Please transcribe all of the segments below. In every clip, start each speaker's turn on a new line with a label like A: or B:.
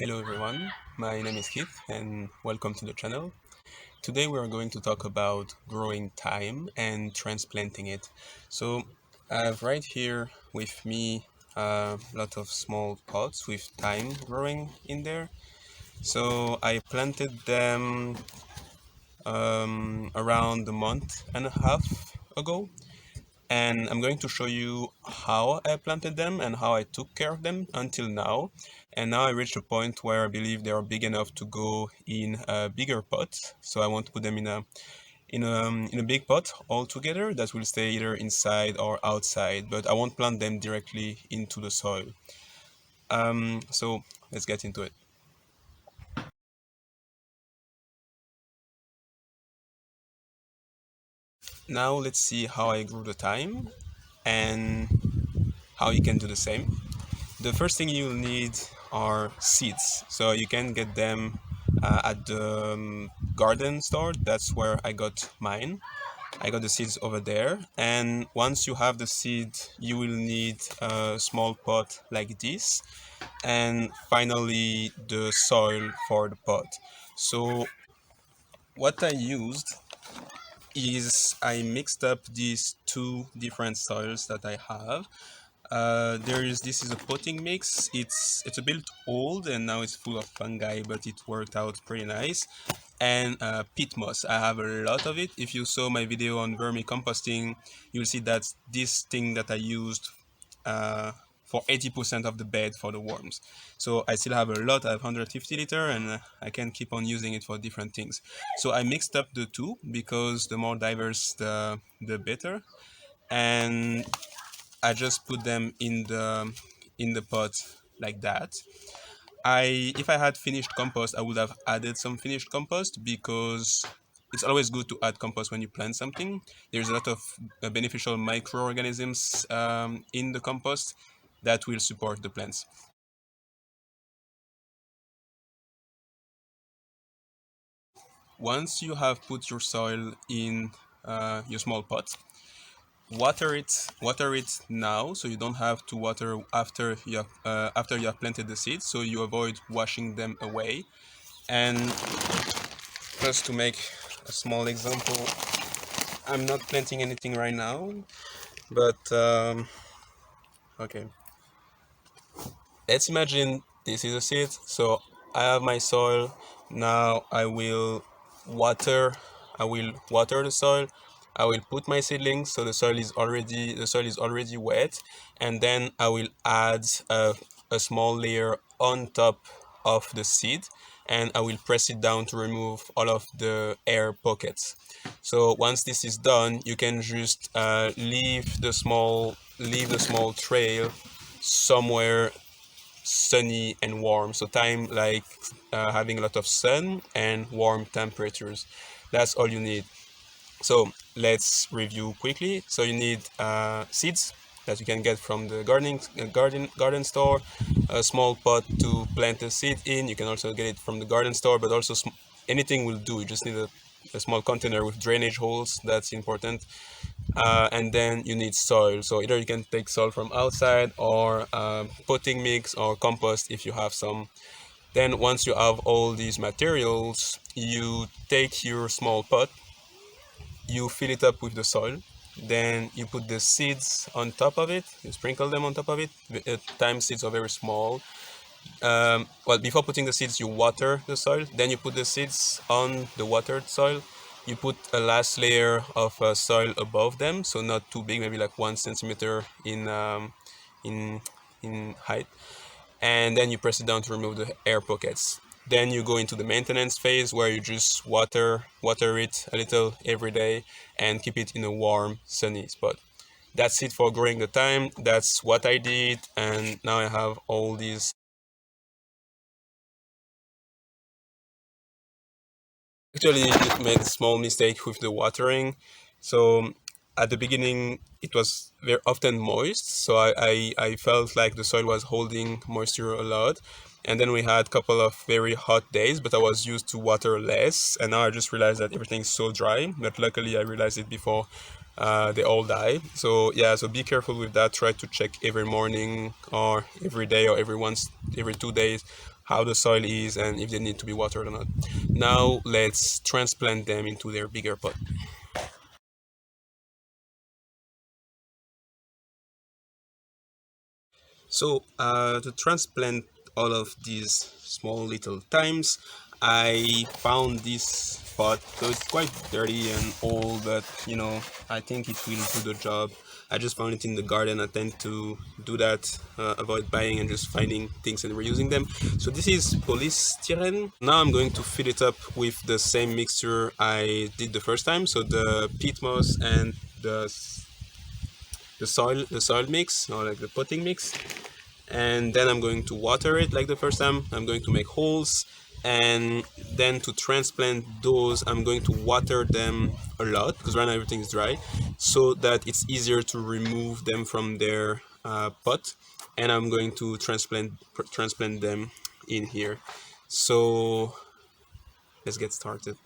A: Hello everyone, my name is Keith and welcome to the channel. Today we are going to talk about growing thyme and transplanting it. So I have right here with me a lot of small pots with thyme growing in there. So I planted them around a month and a half ago, and I'm going to show you how I planted them and how I took care of them until now. And now I reached a point where I believe they are big enough to go in a bigger pot. So I want to put them in a big pot all together that will stay either inside or outside, but I won't plant them directly into the soil. So let's get into it. Now let's see how I grew the thyme and how you can do the same. The first thing you'll need are seeds. So you can get them at the garden store. That's where I got mine. I got the seeds over there. And once you have the seed, you will need a small pot like this. And finally, the soil for the pot. So what I used is I mixed up these two different soils that I have. This is a potting mix. It's a bit old and now it's full of fungi, but it worked out pretty nice. And peat moss, I have a lot of it. If you saw my video on vermicomposting, you'll see that this thing that I used uh, for 80% of the bed for the worms. So I still have a lot. I have 150 liter, and I can keep on using it for different things. So I mixed up the two because the more diverse, the better. And I just put them in the pot like that. If I had finished compost, I would have added some finished compost because it's always good to add compost when you plant something. There's a lot of beneficial microorganisms in the compost that will support the plants. Once you have put your soil in your small pot, water it now, so you don't have to water after you have planted the seeds, so you avoid washing them away. And just to make a small example, I'm not planting anything right now, but okay. Let's imagine this is a seed. So I have my soil. Now water. I will water the soil. I will put my seedlings. So the soil is already wet, and then I will add a small layer on top of the seed, and I will press it down to remove all of the air pockets. So once this is done, you can just leave the small trail somewhere sunny and warm. So time like having a lot of sun and warm temperatures. That's all you need. So let's review quickly. So you need seeds that you can get from the garden store, a small pot to plant a seed in. You can also get it from the garden store, but also anything will do. You just need a small container with drainage holes. That's important. And then you need soil. So either you can take soil from outside or potting mix or compost if you have some. Then once you have all these materials, you take your small pot, you fill it up with the soil, then you put the seeds on top of it, you sprinkle them on top of it. At times seeds are very small. Well, before putting the seeds, you water the soil, then you put the seeds on the watered soil. You put a last layer of soil above them, so not too big, maybe like 1 centimeter in in height, and then you press it down to remove the air pockets. Then you go into the maintenance phase where you just water it a little every day and keep it in a warm, sunny spot. That's it for growing the thyme. That's what I did, and now I have all these. Actually, it made a small mistake with the watering. So at the beginning, it was very often moist. So I felt like the soil was holding moisture a lot. And then we had a couple of very hot days, but I was used to water less. And now I just realized that everything's so dry. But luckily, I realized it before they all die. So yeah, so be careful with that. Try to check every morning or every day or every 2 days how the soil is and if they need to be watered or not. Now let's transplant them into their bigger pot. So to transplant all of these small little thymes, I found this pot. So it's quite dirty and old, but I think it will do the job. I just found it in the garden. I tend to do that, avoid buying and just finding things and reusing them. So this is polystyrene. Now I'm going to fill it up with the same mixture I did the first time. So the peat moss and the the soil mix, or like the potting mix, and then I'm going to water it like the first time. I'm going to make holes, and then to transplant those I'm going to water them a lot because right now everything is dry, so that it's easier to remove them from their pot. And I'm going to transplant them in here. So let's get started.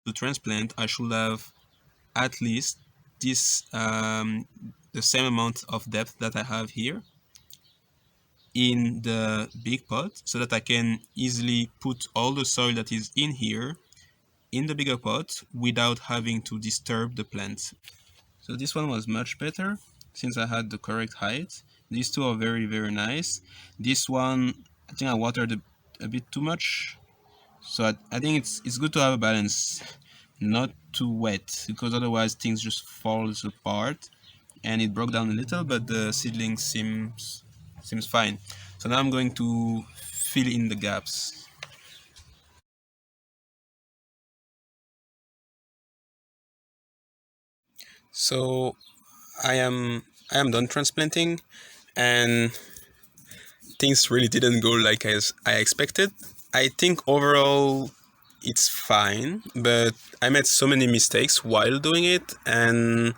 A: To transplant I should have at least this the same amount of depth that I have here in the big pot, so that I can easily put all the soil that is in here in the bigger pot without having to disturb the plants. So this one was much better since I had the correct height. These two are very, very nice. This one, I think I watered a bit too much. So I think it's good to have a balance, not too wet, because otherwise things just falls apart. And it broke down a little, but the seedling seems fine. So now I'm going to fill in the gaps. So I am I am done transplanting, and things really didn't go like as I expected. I think overall it's fine, but I made so many mistakes while doing it, and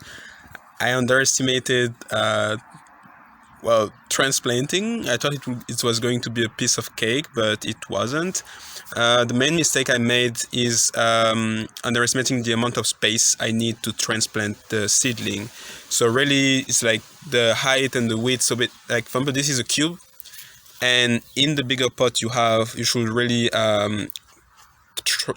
A: I underestimated transplanting. I thought it was going to be a piece of cake, but it wasn't. The main mistake I made is underestimating the amount of space I need to transplant the seedling. So really, it's like the height and the width. So, like, for example, this is a cube, and in the bigger pot you should really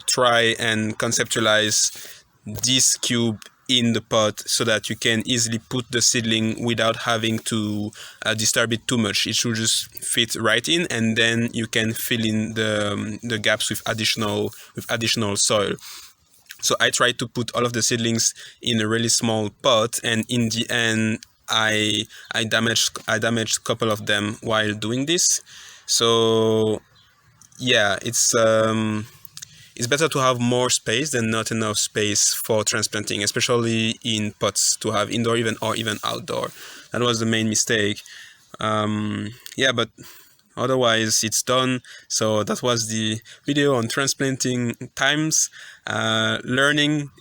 A: try and conceptualize this cube in the pot so that you can easily put the seedling without having to disturb it too much. It should just fit right in, and then you can fill in the gaps with additional soil. So I tried to put all of the seedlings in a really small pot, and in the end, I damaged a couple of them while doing this. So yeah, it's better to have more space than not enough space for transplanting, especially in pots, to have indoor even outdoor. That was the main mistake. Yeah, but otherwise it's done. So that was the video on transplanting times, learning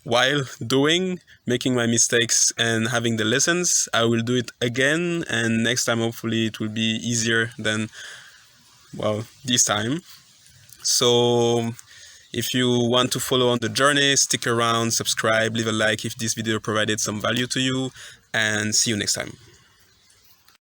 A: while doing, making my mistakes and having the lessons. I will do it again, and next time hopefully it will be easier than well, this time. So if you want to follow on the journey, stick around, subscribe, leave a like if this video provided some value to you, and see you next time.